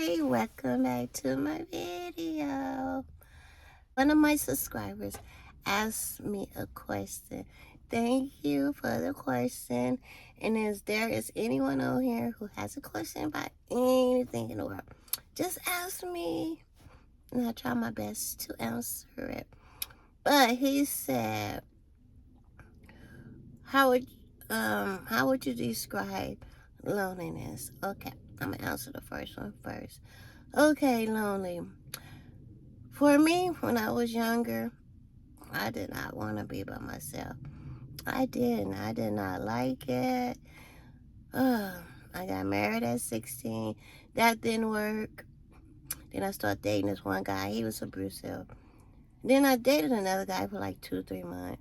Hey, welcome back to my video. One of my subscribers asked me a question. Thank you for the question. And if there is anyone on here who has a question about anything in the world, just ask me and I'll try my best to answer it. But he said, how would how would you describe loneliness? Okay, I'm gonna answer the first one first. Okay, lonely. For me, when I was younger, I did not want to be by myself. I didn't. I did not like it. Uh, I got married at 16. That didn't work. Then I started dating this one guy. He was abusive. Then I dated another guy for like 2, 3 months.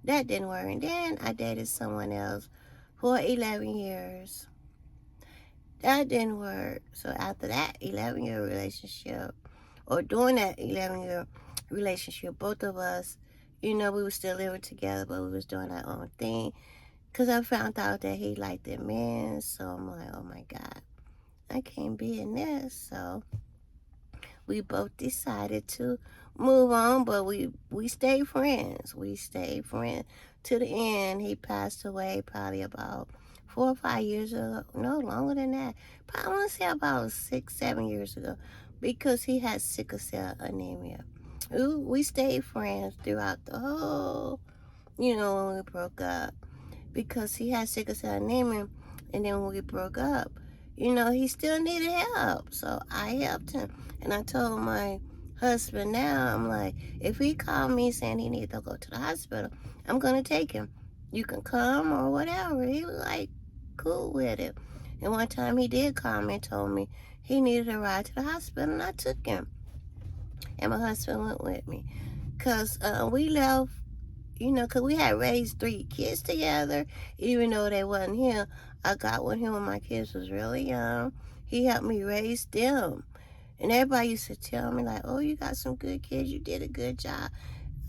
That didn't work. And then I dated someone else for 11 years. That didn't work. So after that 11-year relationship, or during that 11-year relationship, both of us, we were still living together, but we was doing our own thing. Because I found out that he liked the men, so I'm like, oh my God, I can't be in this. So we both decided to move on, but we stayed friends. We stayed friends to the end. He passed away probably about 4 or 5 years ago. No, longer than that. Probably, I want to say about 6, 7 years ago, because he had sickle cell anemia. We stayed friends throughout the whole, when we broke up, because he had sickle cell anemia, and then when we broke up, he still needed help. So I helped him. And I told my husband now, I'm like, if he called me saying he needed to go to the hospital, I'm going to take him. You can come or whatever. He was like, cool with it. And one time he did call me and told me he needed a ride to the hospital, and I took him. And my husband went with me. Because we left, because we had raised 3 kids together, even though they wasn't here. I got with him when my kids was really young. He helped me raise them. And everybody used to tell me, like, oh, you got some good kids. You did a good job.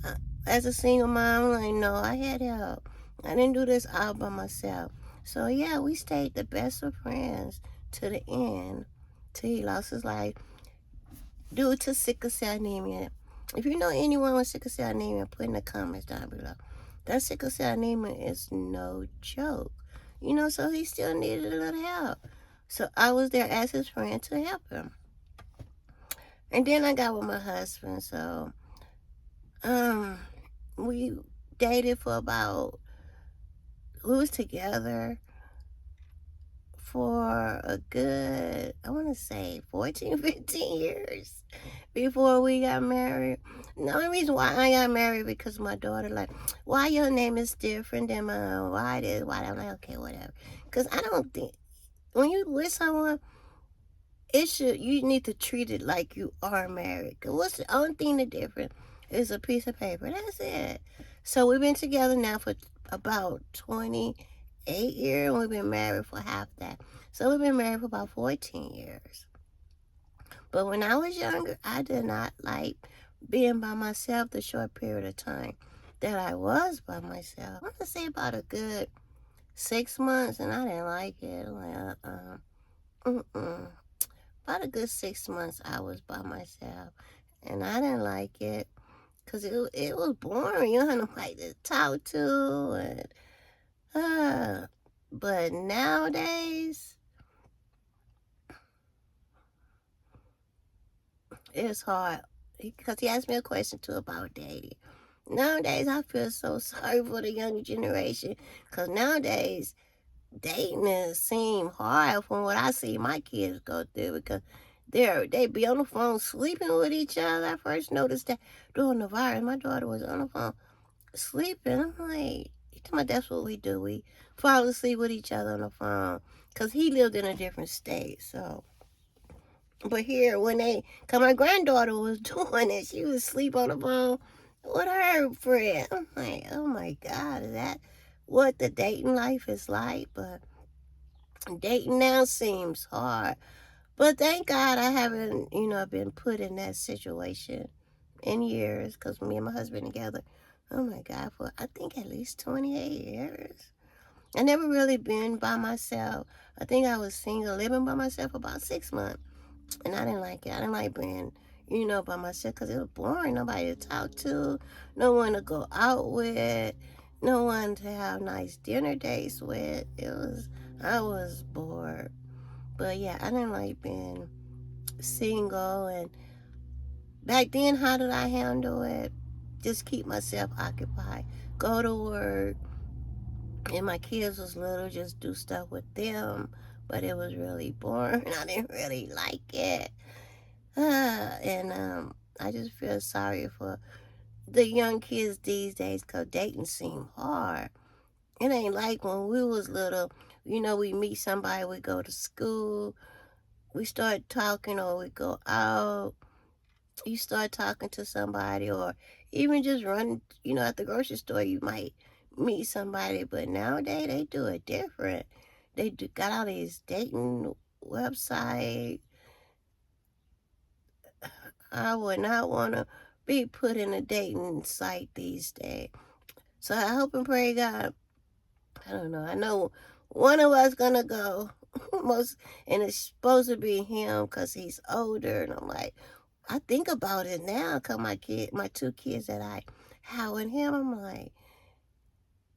Uh, as a single mom, I'm like, no, I had help. I didn't do this all by myself. So, yeah, we stayed the best of friends to the end, till he lost his life due to sickle cell anemia. If you know anyone with sickle cell anemia, put in the comments down below. That sickle cell anemia is no joke. So he still needed a little help. So I was there as his friend to help him. And then I got with my husband. So we dated for we was together for a good, I want to say 14, 15 years before we got married. The only reason why I got married because my daughter like, why your name is different than mine? Why this? Why that? I'm like, okay, whatever. Because I don't think when you with someone, you need to treat it like you are married. Cause what's the only thing the difference is a piece of paper. That's it. So we've been together now for about 28 years, and we've been married for half that. So we've been married for about 14 years. But when I was younger, I did not like being by myself the short period of time that I was by myself. I want to say about a good 6 months, and I didn't like it. I'm like, about a good 6 months I was by myself, and I didn't like it because it was boring. You don't have nobody to talk to, but nowadays it's hard because he asked me a question too about dating. Nowadays I feel so sorry for the younger generation because nowadays dating seem hard from what I see my kids go through because they be on the phone sleeping with each other. I first noticed that during the virus, my daughter was on the phone sleeping. I'm like, you talking about that's what we do? We fall asleep with each other on the phone because he lived in a different state. So, but here cause my granddaughter was doing it. She was asleep on the phone with her friend. I'm like, oh my God, is that what the dating life is like? But dating now seems hard. But thank God I haven't, been put in that situation in years because me and my husband together, oh my God, for I think at least 28 years. I never really been by myself. I think I was single, living by myself about 6 months. And I didn't like it. I didn't like being, by myself because it was boring. Nobody to talk to, no one to go out with, no one to have nice dinner dates with. I was bored. But yeah, I didn't like being single. And back then, how did I handle it? Just keep myself occupied. Go to work. And my kids was little, just do stuff with them. But it was really boring. I didn't really like it. And I just feel sorry for the young kids these days because dating seem hard. It ain't like when we was little, we meet somebody, we go to school, we start talking or we go out, you start talking to somebody or even just run, at the grocery store, you might meet somebody. But nowadays they do it different. Got all these dating websites. I would not want to be put in a dating site these days. So I hope and pray God. I don't know. I know one of us gonna go most, and it's supposed to be him because he's older. And I'm like, I think about it now because my two kids that I have with him, I'm like,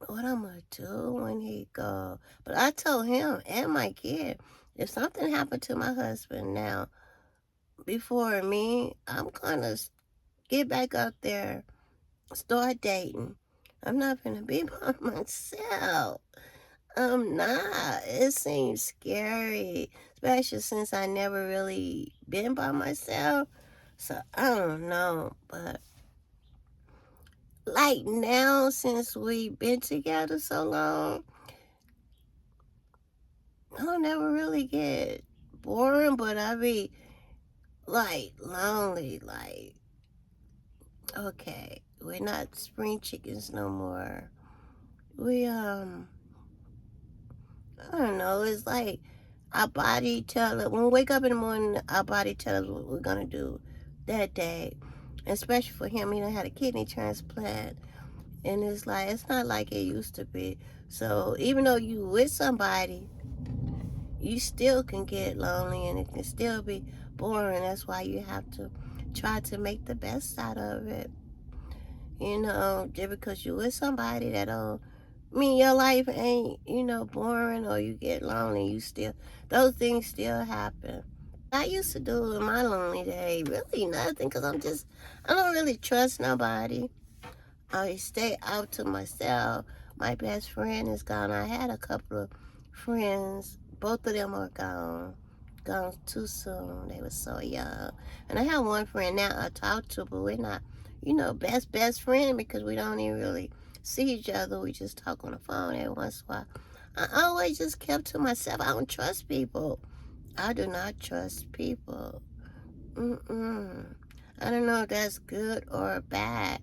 what I'm gonna do when he go? But I told him and my kid, if something happened to my husband now before me, I'm gonna get back out there, start dating. I'm not gonna be by myself. I'm not. It seems scary, especially since I never really been by myself. So I don't know, but like now, since we've been together so long, I don't never really get boring, but I be like lonely. Like, okay, we're not spring chickens no more. We I don't know. It's like our body tell us when we wake up in the morning. Our body tells us what we're gonna do that day. Especially for him, he done had a kidney transplant, and it's not like it used to be. So even though you with somebody, you still can get lonely, and it can still be boring. That's why you have to try to make the best out of it. Just because you with somebody that don't mean your life ain't, boring or you get lonely, those things still happen. I used to do in my lonely day really nothing because I don't really trust nobody. I stay out to myself. My best friend is gone. I had a couple of friends. Both of them are gone. Gone too soon. They were so young. And I have one friend now I talk to, but we're not, best friend because we don't even really see each other. We just talk on the phone every once in a while. I always just kept to myself. I don't trust people. I do not trust people. Mm-mm. I don't know if that's good or bad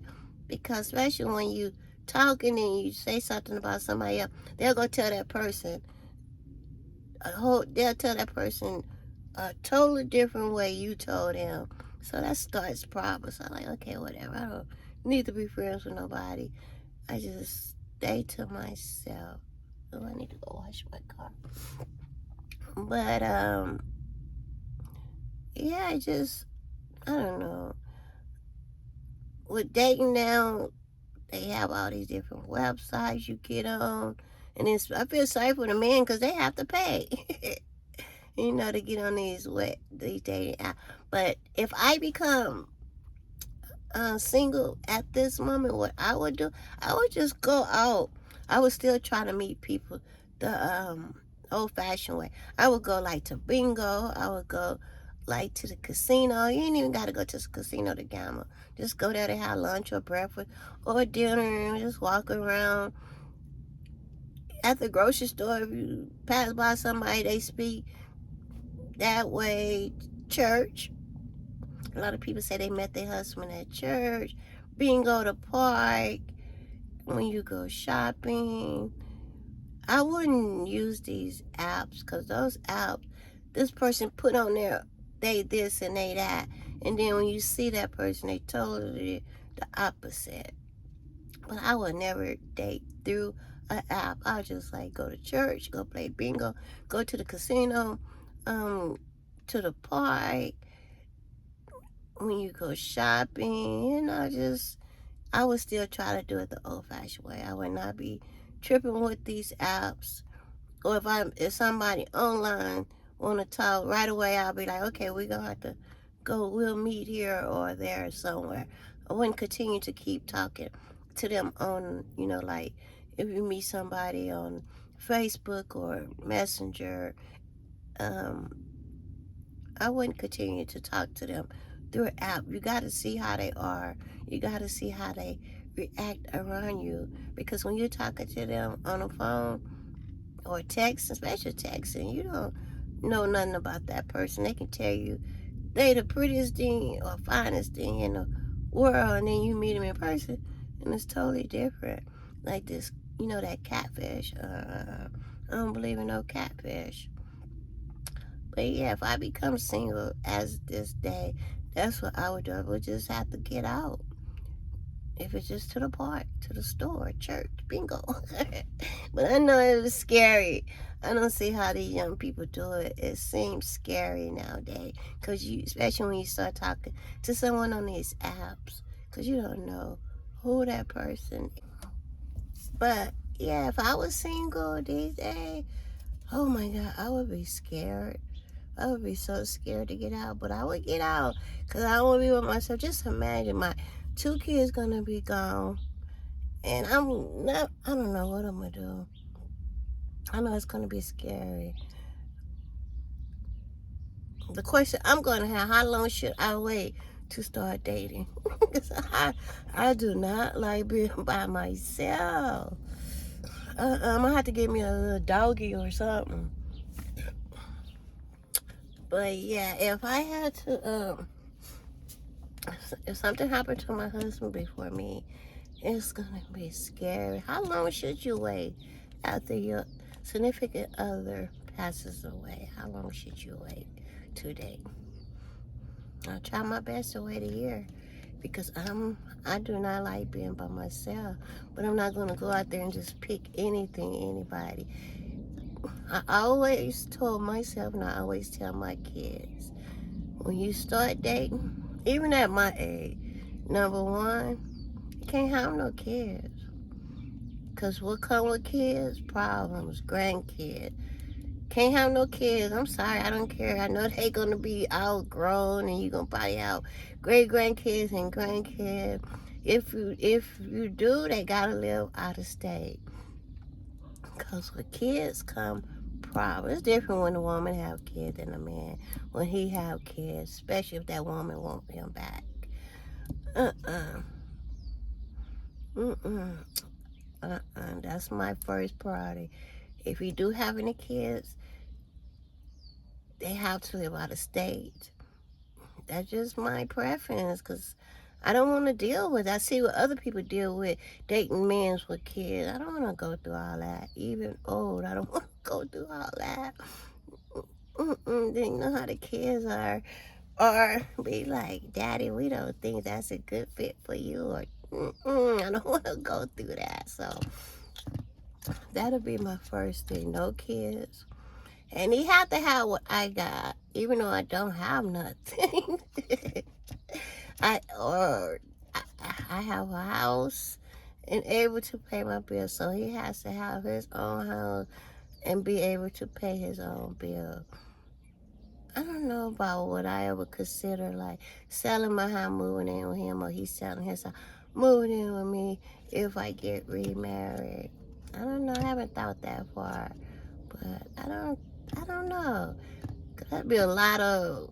because especially when you talking and you say something about somebody else, they'll go tell that person they'll tell that person a totally different way you told them. So that starts problems. I'm like, okay, whatever. I don't need to be friends with nobody. I just stay to myself. Oh, I need to go wash my car. But yeah, I don't know. With dating now, they have all these different websites you get on, and I feel sorry for the men because they have to pay, to get on these dating apps. But if I become single at this moment, what I would do, I would just go out. I would still try to meet people the old-fashioned way. I would go like to bingo. I would go like to the casino. You ain't even got to go to the casino to gamble. Just go there to have lunch or breakfast or dinner and just walk around. At the grocery store, if you pass by somebody, they speak that way. Church. A lot of people say they met their husband at church. Bingo the park. When you go shopping. I wouldn't use these apps because those apps, this person put on there, they this and they that. And then when you see that person, they totally the opposite. But I would never date through an app. I just like go to church, go play bingo, go to the casino, um, to the park, when you go shopping, just I would still try to do it the old-fashioned way. I would not be tripping with these apps. Or if somebody online want to talk right away, I'll be like, okay, we're gonna have to go. We'll meet here or there somewhere. I wouldn't continue to keep talking to them on, like if you meet somebody on Facebook or Messenger, I wouldn't continue to talk to them through an app. You got to see how they are. You got to see how they react around you. Because when you're talking to them on the phone or text, especially texting, you don't know nothing about that person. They can tell you they the prettiest thing or finest thing in the world, and then you meet them in person, and it's totally different. Like this, that catfish. I don't believe in no catfish. But yeah, if I become single as this day, that's what I would do. I would just have to get out. If it's just to the park, to the store, church, bingo. But I know it was scary. I don't see how these young people do it. It seems scary nowadays. Because especially when you start talking to someone on these apps, because you don't know who that person is. But yeah, if I was single these days, oh my God, I would be scared. I would be so scared to get out, but I would get out because I want to be with myself. Just imagine my 2 kids gonna be gone, and I don't know what I'm gonna do. I know it's gonna be scary. The question I'm gonna have: how long should I wait to start dating? Because I do not like being by myself. I'm gonna have to get me a little doggy or something. But yeah, if I had to, if something happened to my husband before me, it's gonna be scary. How long should you wait after your significant other passes away? How long should you wait to date? I'll try my best to wait a year because I do not like being by myself. But I'm not gonna go out there and just pick anybody. I always told myself, and I always tell my kids, when you start dating, even at my age, number one, you can't have no kids. Because what come with kids? Problems, grandkids. Can't have no kids. I'm sorry, I don't care. I know they gonna be outgrown and you're gonna probably have great grandkids and grandkids. If you do, they gotta live out of state. Because with kids come problems. It's different when a woman have kids than a man. When he have kids, especially if that woman want him back. That's my first priority. If you do have any kids, they have to live out of state. That's just my preference, because I don't want to deal with it. I see what other people deal with, dating men with kids. I don't want to go through all that. Even old, I don't want to go through all that. Then you know how the kids are. Or be like, Daddy, we don't think that's a good fit for you. Or, I don't want to go through that. So that'll be my first thing. No kids. And he have to have what I got, even though I don't have nothing. I have a house and able to pay my bills, so he has to have his own house and be able to pay his own bill. I don't know about what I ever consider, like selling my house, moving in with him, or he selling his house, moving in with me if I get remarried. I don't know. I haven't thought that far, but I don't know. That'd be a lot of.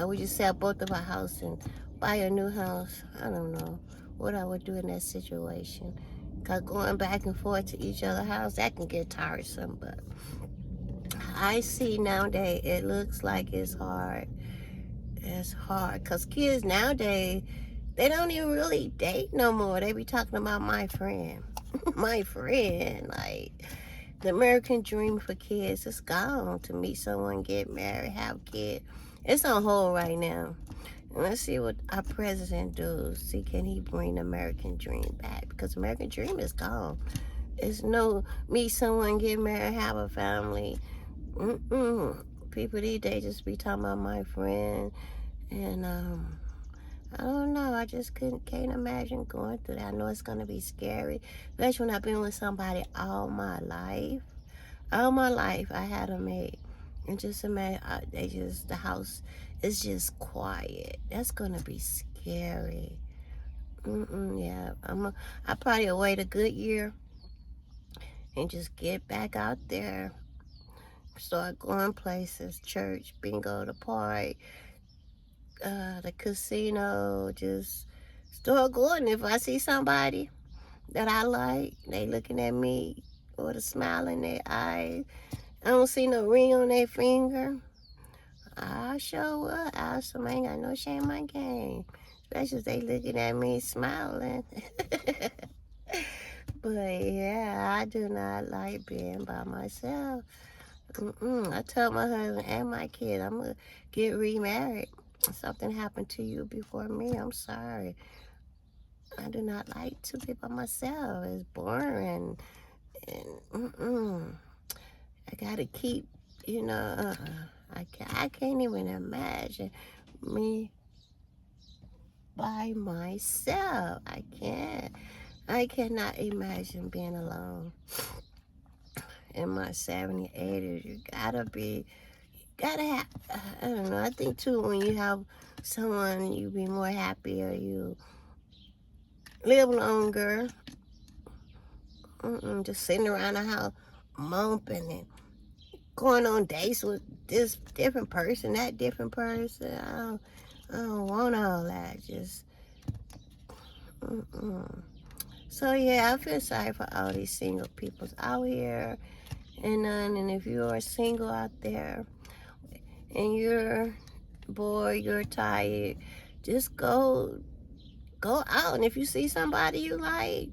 We just sell both of our houses and buy a new house. I don't know what I would do in that situation. Cause going back and forth to each other's house, that can get tiresome. But I see nowadays it looks like it's hard. It's hard because kids nowadays, they don't even really date no more. They be talking about my friend. My friend, like the American dream for kids is gone. To meet someone, get married, have kids, it's on hold right now. And let's see what our president does. See, can he bring the American dream back? Because American dream is gone. It's no meet someone, get married, have a family, People these days just be talking about my friend, and I don't know. I just can't imagine going through that. I know it's gonna be scary, especially when I've been with somebody all my life. All my life, I had a maid, and just imagine the house is just quiet. That's gonna be scary. Yeah, I probably wait a good year and just get back out there, start going places, church, bingo, the park, the casino, just start going. If I see somebody that I like, they looking at me with a smile in their eyes, I don't see no ring on their finger, I sure will ask them. I ain't got no shame in my game. Especially if they looking at me smiling. But yeah, I do not like being by myself. I told my husband and my kid I'm gonna get remarried. If something happened to you before me, I'm sorry. I do not like to be by myself. It's boring. And I gotta keep, you know, I can't even imagine me by myself. I can't. I cannot imagine being alone in my 70s, 80s. You gotta have, I don't know. I think too, when you have someone, you be more happier, you live longer. Just sitting around the house, moping and going on dates with this different person, that different person. I don't want all that. Just, So yeah, I feel sorry for all these single peoples out here. And if you are single out there and you're bored, you're tired, just go out. And if you see somebody you like,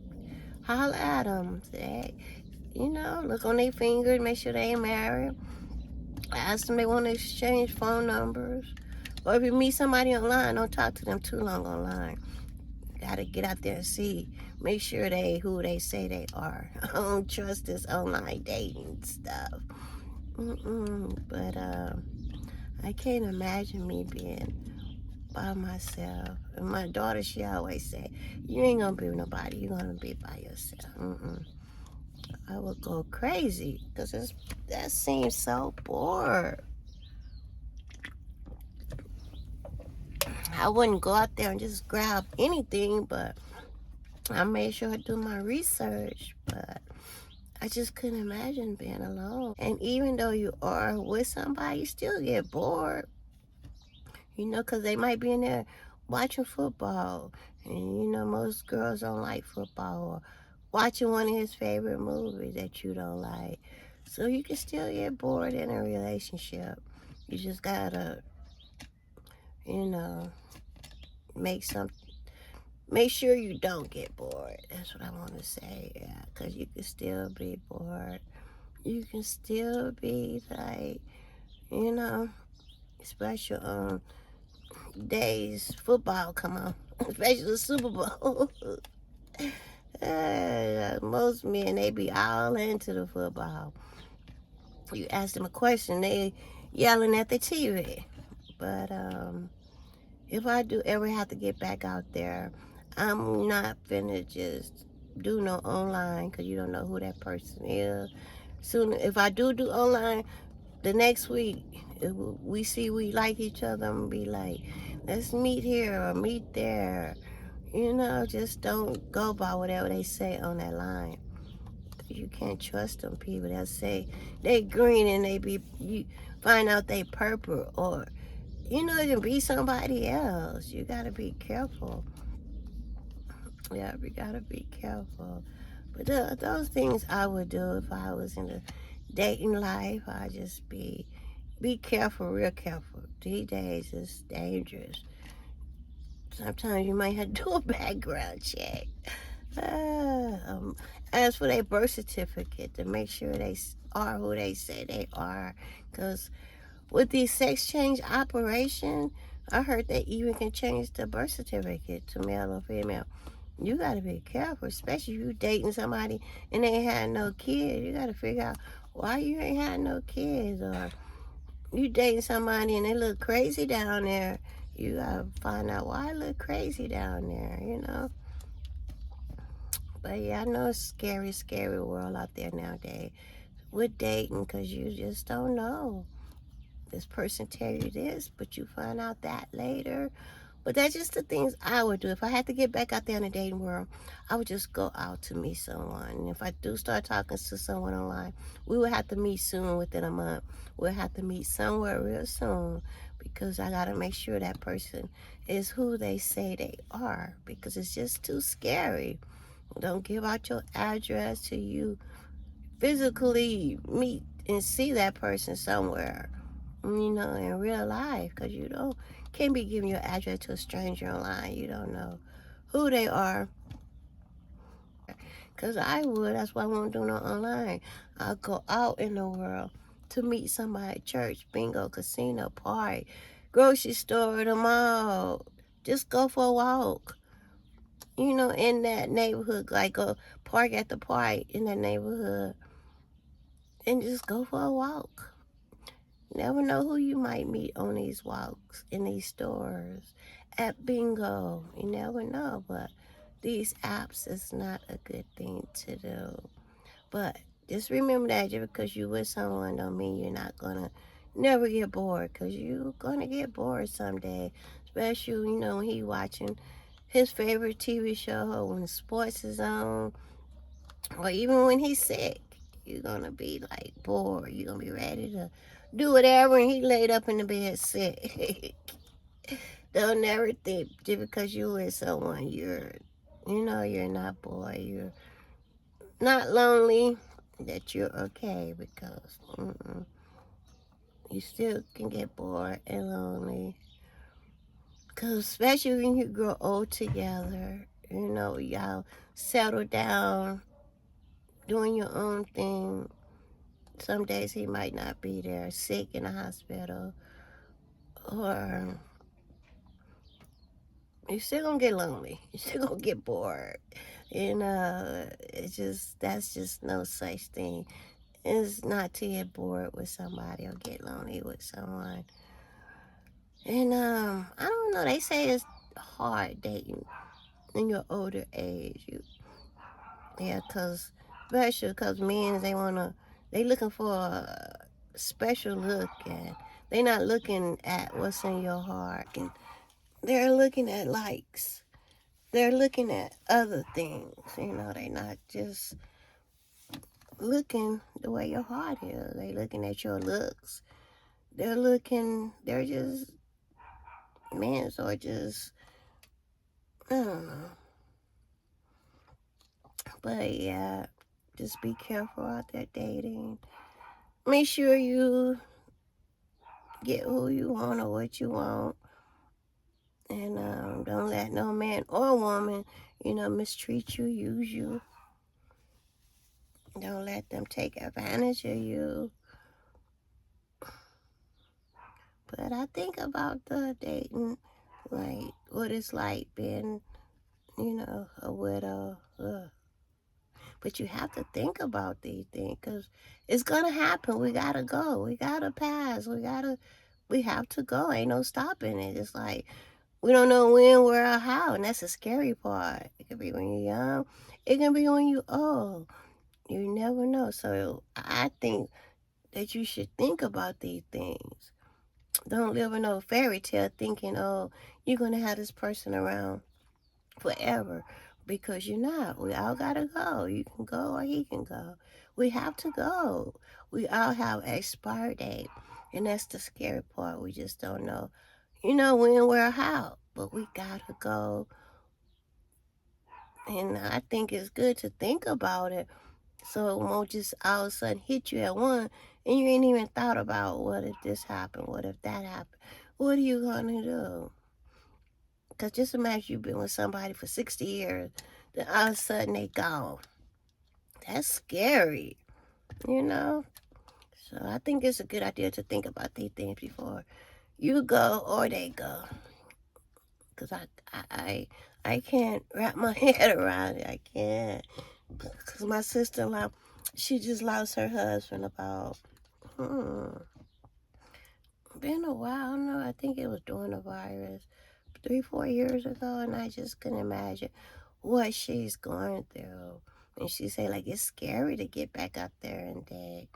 holler at them. Say, look on their fingers, make sure they ain't married. Ask them they want to exchange phone numbers. Or if you meet somebody online, don't talk to them too long online. Gotta get out there and see. Make sure they who they say they are. I don't trust this online dating stuff. But I can't imagine me being by myself. And my daughter, she always say, "You ain't gonna be with nobody. You're gonna be by yourself." I would go crazy because that seems so bored. I wouldn't go out there and just grab anything, but I made sure I do my research. But I just couldn't imagine being alone. And even though you are with somebody, you still get bored. Because they might be in there watching football. And, most girls don't like football, or watching one of his favorite movies that you don't like. So you can still get bored in a relationship. You just gotta, you know, make sure you don't get bored. That's what I want to say. Yeah, because you can still be bored. You can still be like, especially on days football come on, especially the Super Bowl. Most men, they be all into the football. You ask them a question, they yelling at the TV. But if I do ever have to get back out there, I'm not finna just do no online, because you don't know who that person is. Soon, if I do online, the next week, if we see we like each other, I'm gonna be like, let's meet here or meet there. Just don't go by whatever they say on that line. You can't trust them people that say they green and you find out they purple, or it can be somebody else. You gotta be careful. Yeah, we gotta be careful. But those things I would do if I was in the dating life. I just be careful, real careful. These days it's dangerous. Sometimes you might have to do a background check. As for their birth certificate, to make sure they are who they say they are. Because with these sex change operations, I heard they even can change the birth certificate to male or female. You got to be careful, especially if you're dating somebody and they had no kid. You got to figure out why you ain't had no kids, or you dating somebody and they look crazy down there. You gotta find out why I look crazy down there. But yeah, I know it's scary, scary world out there nowadays with dating, because you just don't know. This person tell you this, but you find out that later. But that's just the things I would do. If I had to get back out there in the dating world, I would just go out to meet someone. And if I do start talking to someone online, we would have to meet soon, within a month. We'll have to meet somewhere real soon, because I got to make sure that person is who they say they are, because it's just too scary. Don't give out your address till you physically meet and see that person somewhere, in real life, because can't be giving your address to a stranger online. You don't know who they are. Because I would. That's why I won't do no online. I'll go out in the world to meet somebody at church, bingo, casino, party, grocery store, the mall. Just go for a walk. In that neighborhood, like go park at the park in that neighborhood and just go for a walk. Never know who you might meet on these walks, in these stores, at bingo. You never know, but these apps is not a good thing to do. But just remember that just because you with someone don't mean you're not gonna never get bored, because you're gonna get bored someday. Especially, when he watching his favorite TV show, or when sports is on, or even when he's sick. You're gonna be like bored. You're gonna be ready to do whatever, and he laid up in the bed sick. Don't never think just because you with someone you're not bored. You're not lonely. That you're okay, because you still can get bored and lonely. Because especially when you grow old together, y'all settle down, doing your own thing. Some days he might not be there, sick in the hospital, or you're still gonna get lonely. You're still gonna get bored. That's just no such thing. It's not to get bored with somebody or get lonely with someone. And I don't know. They say it's hard dating in your older age. Yeah, especially because men, they looking for a special look, and they not looking at what's in your heart, and they're looking at likes. They're looking at other things. They not just looking the way your heart is. They looking at your looks. They're just men, or just, I don't know. But yeah, just be careful out there dating. Make sure you get who you want or what you want. And don't let no man or woman, mistreat you, use you. Don't let them take advantage of you. But I think about the dating, like what it's like being, a widow. Ugh. But you have to think about these things, because it's going to happen. We got to go. We got to pass. We have to go. Ain't no stopping it. It's like, we don't know when, where, or how, and that's the scary part. It could be when you're young. It can be when you're old. You never know. So I think that you should think about these things. Don't live in no fairy tale thinking, oh, you're going to have this person around forever, because you're not. We all gotta go. You can go or he can go. We have to go. We all have expired date, and that's the scary part. We just don't know, when, where, how. But we gotta go, and I think it's good to think about it, so it won't just all of a sudden hit you at one, and you ain't even thought about, what if this happened? What if that happened? What are you gonna do? Because just imagine you've been with somebody for 60 years, then all of a sudden they gone. That's scary, you know? So I think it's a good idea to think about these things before you go or they go. Because I can't wrap my head around it. I can't. Because my sister-in-law, She just lost her husband about, been a while. I don't know. I think it was during the virus, 3, 4 years ago, and I just couldn't imagine what she's going through. And she said, like, it's scary to get back out there and date.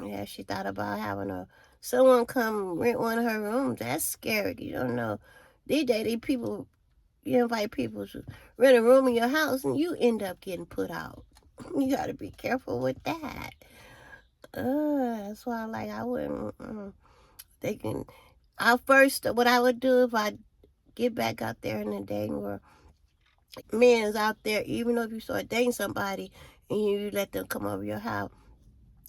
Yeah, she thought about having someone come rent one of her rooms. That's scary. You don't know. These days, these people, you invite people to rent a room in your house, and you end up getting put out. You got to be careful with that. That's why, like, I wouldn't. They can. What I would do if I get back out there in the dating world, men is out there, even though if you start dating somebody and you let them come over your house,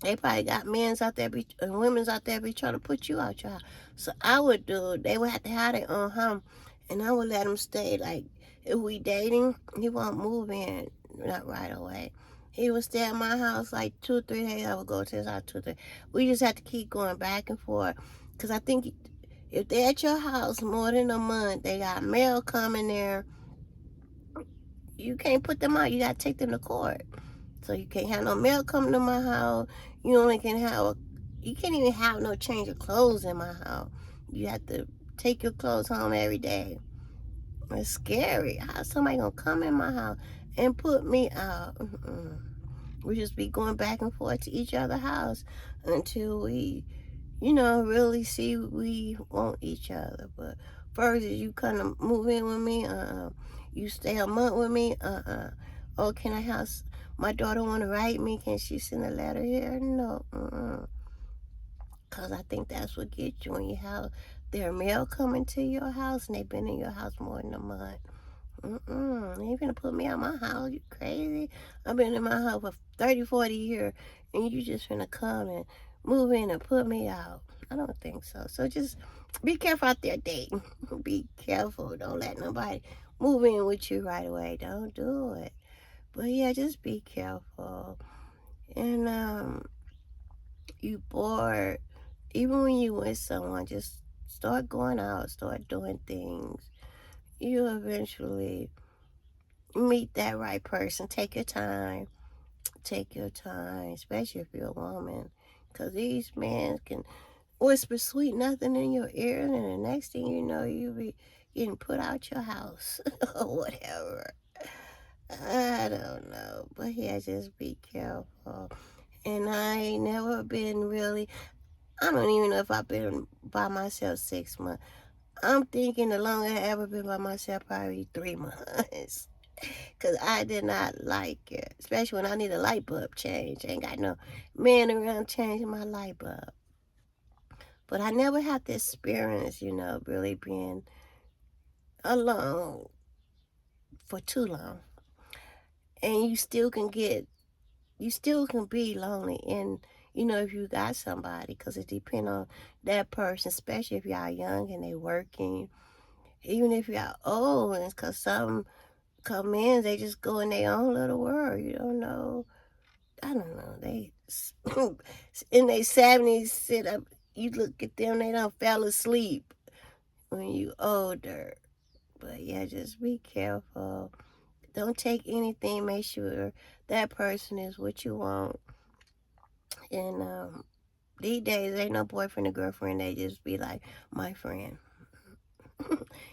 they probably got men's out there and women's out there be trying to put you out your house. So I would do, they would have to have their own home, and I would let them stay. Like, if we dating, he won't move in, not right away. He would stay at my house like 2 or 3 days. I would go to his house 2 or 3. We just have to keep going back and forth. Because I think if they're at your house more than a month, they got mail coming there. You can't put them out. You got to take them to court. So you can't have no mail coming to my house. You only can you can't even have no change of clothes in my house. You have to take your clothes home every day. It's scary. How somebody gonna come in my house and put me out? We just be going back and forth to each other's house until we, really see we want each other. But first, is you kind of move in with me? You stay a month with me? Oh, can I have my daughter want to write me? Can she send a letter here? No. Because I think that's what gets you when you have their mail coming to your house and they've been in your house more than a month. They ain't gonna put me out my house. You crazy? I've been in my house for 30, 40 years, and you just finna come and move in and put me out. I don't think so. So just be careful out there dating. Be careful. Don't let nobody move in with you right away. Don't do it. But yeah, just be careful. And you bored. Even when you with someone, just start going out, start doing things. You eventually meet that right person. Take your time. Take your time, especially if you're a woman. Because these men can whisper sweet nothing in your ear, and then the next thing you know, you be getting put out your house or whatever. I don't know. But yeah, just be careful. And I ain't never been really, I don't even know if I've been by myself 6 months. I'm thinking the longest I ever been by myself, probably 3 months. Because I did not like it, especially when I need a light bulb change. Ain't got no man around changing my light bulb. But I never had the experience, really being alone for too long. And you still can be lonely. And, if you got somebody, because it depends on that person, especially if y'all young and they working. Even if y'all old, and because some come in, they just go in their own little world. You don't know. I don't know. They in their 70s sit up. You look at them, they don't fell asleep when you older. But yeah, just be careful. Don't take anything. Make sure that person is what you want. And these days, ain't no boyfriend or girlfriend. They just be like, my friend.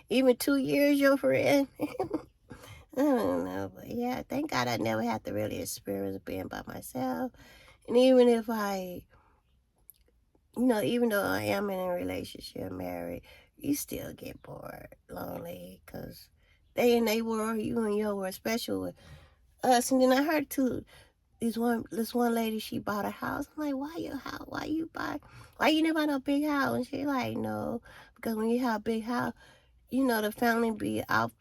Even 2 years, your friend. I don't know, but yeah, thank God I never had to really experience being by myself. And even if even though I am in a relationship, married, you still get bored, lonely, because they in their world, you in your world, especially with us. And then I heard too, this one lady, she bought a house. I'm like, why your house? Why you never buy no big house? And she like, no, because when you have a big house, the family be out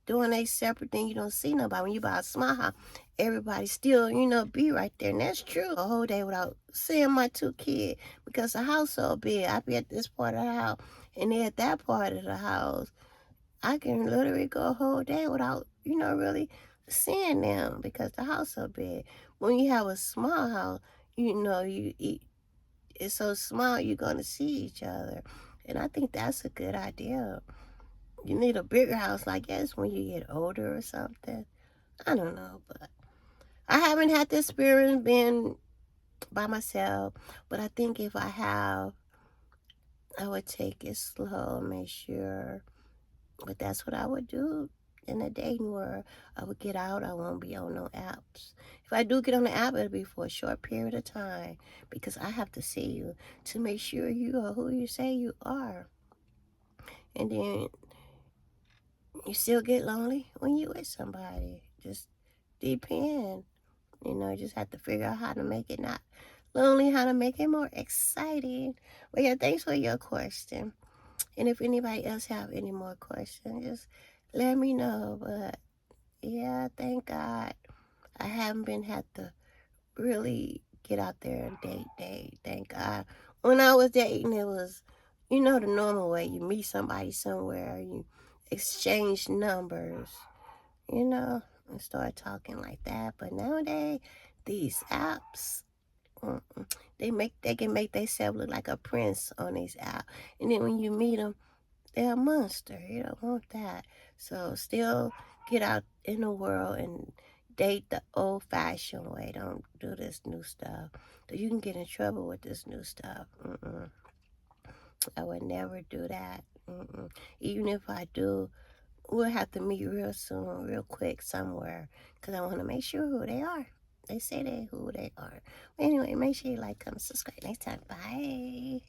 doing a separate thing. You don't see nobody. When you buy a small house, everybody still, be right there. And that's true. A whole day without seeing my 2 kids because the house so big. I be at this part of the house and they at that part of the house. I can literally go a whole day without, really seeing them because the house so big. When you have a small house, it's so small you're gonna see each other. And I think that's a good idea. You need a bigger house, like, yes, when you get older or something. I don't know, but I haven't had the experience being by myself, but I think if I have, I would take it slow, make sure. But that's what I would do in the dating world. I would get out. I won't be on no apps. If I do get on the app, it'll be for a short period of time because I have to see you to make sure you are who you say you are. And then you still get lonely when you with somebody. Just depend. You just have to figure out how to make it not lonely, how to make it more exciting. But yeah, thanks for your question. And if anybody else have any more questions, just let me know. But yeah, thank God I haven't been had to really get out there and date. Thank God. When I was dating, it was, the normal way. You meet somebody somewhere, you exchange numbers, and start talking like that. But nowadays, these apps, they can make themselves look like a prince on these apps. And then when you meet them, they're a monster. You don't want that. So still get out in the world and date the old fashioned way. Don't do this new stuff. You can get in trouble with this new stuff. I would never do that. Even if I do, we'll have to meet real soon, real quick somewhere. Because I want to make sure who they are. They say they who they are. Anyway, make sure you like, comment, subscribe. Next time. Bye.